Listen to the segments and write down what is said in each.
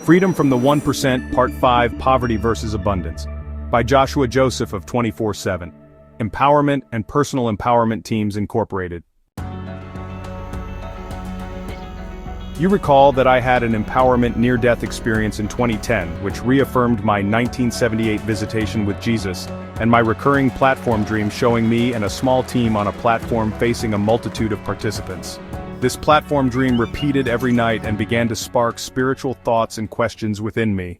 Freedom from the 1%, Part 5, Poverty versus Abundance, by Joshua Joseph of 24/7. Empowerment and Personal Empowerment Teams Incorporated. You recall that I had an empowerment near-death experience in 2010, which reaffirmed my 1978 visitation with Jesus, and my recurring platform dream showing me and a small team on a platform facing a multitude of participants. This platform dream repeated every night and began to spark spiritual thoughts and questions within me.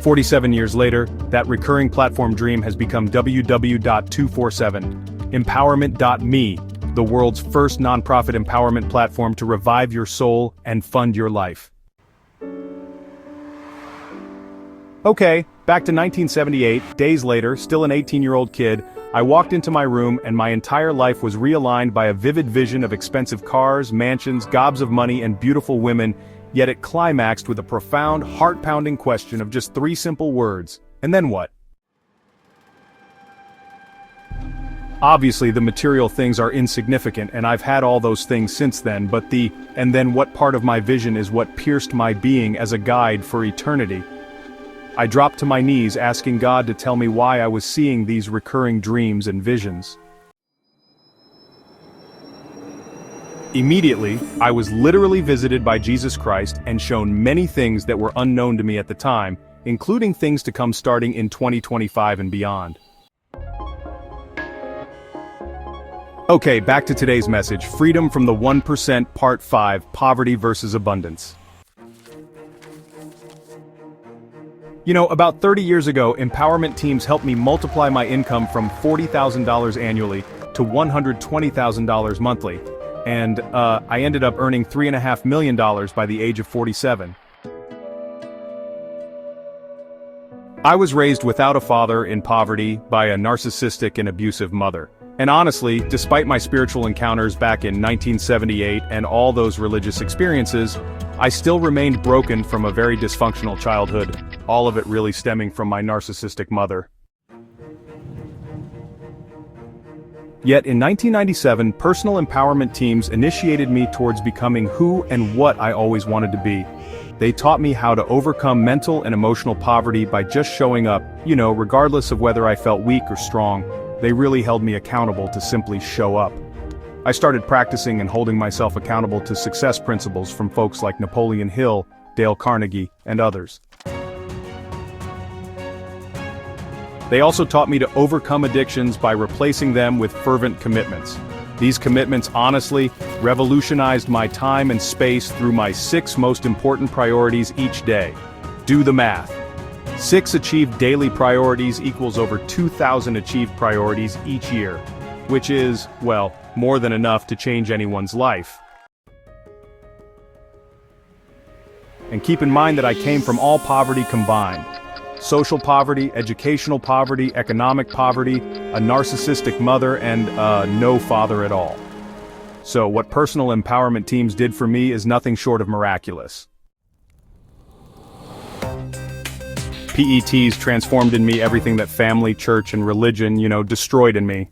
47 years later, that recurring platform dream has become www.247empowerment.me, the world's first nonprofit empowerment platform to revive your soul and fund your life. Okay, back to 1978, days later, still an 18-year-old kid, I walked into my room and my entire life was realigned by a vivid vision of expensive cars, mansions, gobs of money, and beautiful women, yet it climaxed with a profound, heart-pounding question of just 3 simple words. And then what? Obviously, the material things are insignificant, and I've had all those things since then, but the "and then what" part of my vision is what pierced my being as a guide for eternity. I dropped to my knees asking God to tell me why I was seeing these recurring dreams and visions. Immediately, I was literally visited by Jesus Christ and shown many things that were unknown to me at the time, including things to come starting in 2025 and beyond. Okay, back to today's message, Freedom from the 1%, Part 5, Poverty versus Abundance. You know, about 30 years ago, empowerment teams helped me multiply my income from $40,000 annually to $120,000 monthly. And, I ended up earning $3.5 million by the age of 47. I was raised without a father, in poverty, by a narcissistic and abusive mother. And honestly, despite my spiritual encounters back in 1978 and all those religious experiences, I still remained broken from a very dysfunctional childhood, all of it really stemming from my narcissistic mother. Yet in 1997, personal empowerment teams initiated me towards becoming who and what I always wanted to be. They taught me how to overcome mental and emotional poverty by just showing up, regardless of whether I felt weak or strong. They really held me accountable to simply show up. I started practicing and holding myself accountable to success principles from folks like Napoleon Hill, Dale Carnegie, and others. They also taught me to overcome addictions by replacing them with fervent commitments. These commitments honestly revolutionized my time and space through my 6 most important priorities each day. Do the math. 6 achieved daily priorities equals over 2,000 achieved priorities each year, which is, well, more than enough to change anyone's life. And keep in mind that I came from all poverty combined. Social poverty, educational poverty, economic poverty, a narcissistic mother, and no father at all. So what personal empowerment teams did for me is nothing short of miraculous. PETs transformed in me everything that family, church, and religion, destroyed in me.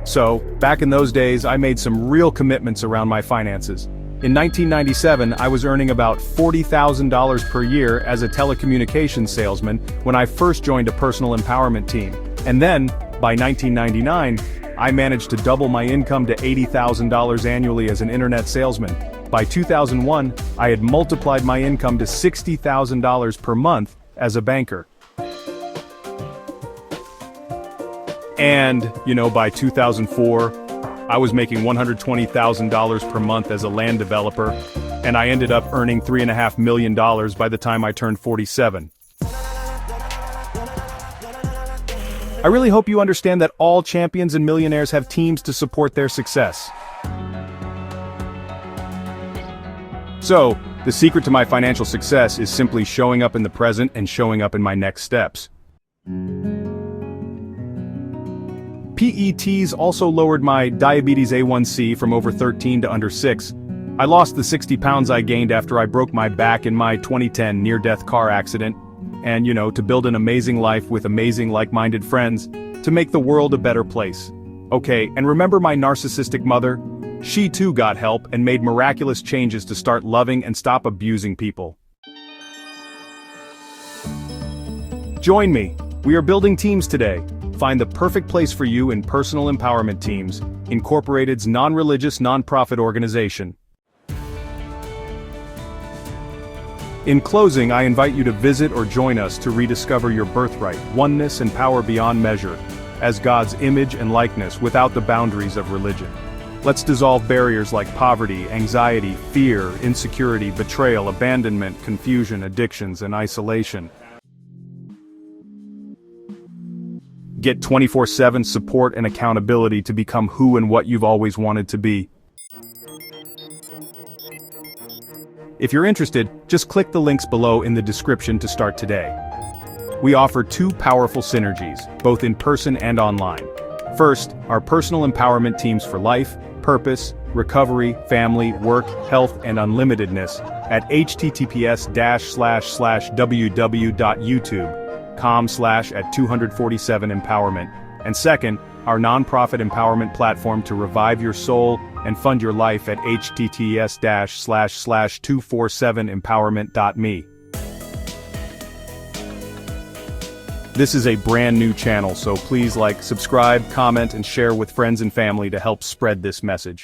So, back in those days, I made some real commitments around my finances. In 1997, I was earning about $40,000 per year as a telecommunications salesman when I first joined a personal empowerment team. And then, by 1999, I managed to double my income to $80,000 annually as an internet salesman. By 2001, I had multiplied my income to $60,000 per month as a banker. And, by 2004, I was making $120,000 per month as a land developer, and I ended up earning $3.5 million by the time I turned 47. I really hope you understand that all champions and millionaires have teams to support their success. So, the secret to my financial success is simply showing up in the present and showing up in my next steps. PETs also lowered my diabetes A1C from over 13 to under 6. I lost the 60 pounds I gained after I broke my back in my 2010 near-death car accident. And to build an amazing life with amazing like-minded friends, to make the world a better place. Okay, and remember my narcissistic mother? She too got help and made miraculous changes to start loving and stop abusing people. Join me. We are building teams today. Find the perfect place for you in Personal Empowerment Teams, Incorporated's non-religious nonprofit organization. In closing, I invite you to visit or join us to rediscover your birthright, oneness and power beyond measure, as God's image and likeness without the boundaries of religion. Let's dissolve barriers like poverty, anxiety, fear, insecurity, betrayal, abandonment, confusion, addictions, and isolation. Get 24/7 support and accountability to become who and what you've always wanted to be. If you're interested, just click the links below in the description to start today. We offer 2 powerful synergies, both in person and online. First, our personal empowerment teams for life, purpose, recovery, family, work, health, and unlimitedness at https://www.youtube.com/@247empowerment. And second, our nonprofit empowerment platform to revive your soul and fund your life at https://247empowerment.me. This is a brand new channel, so please like, subscribe, comment, and share with friends and family to help spread this message.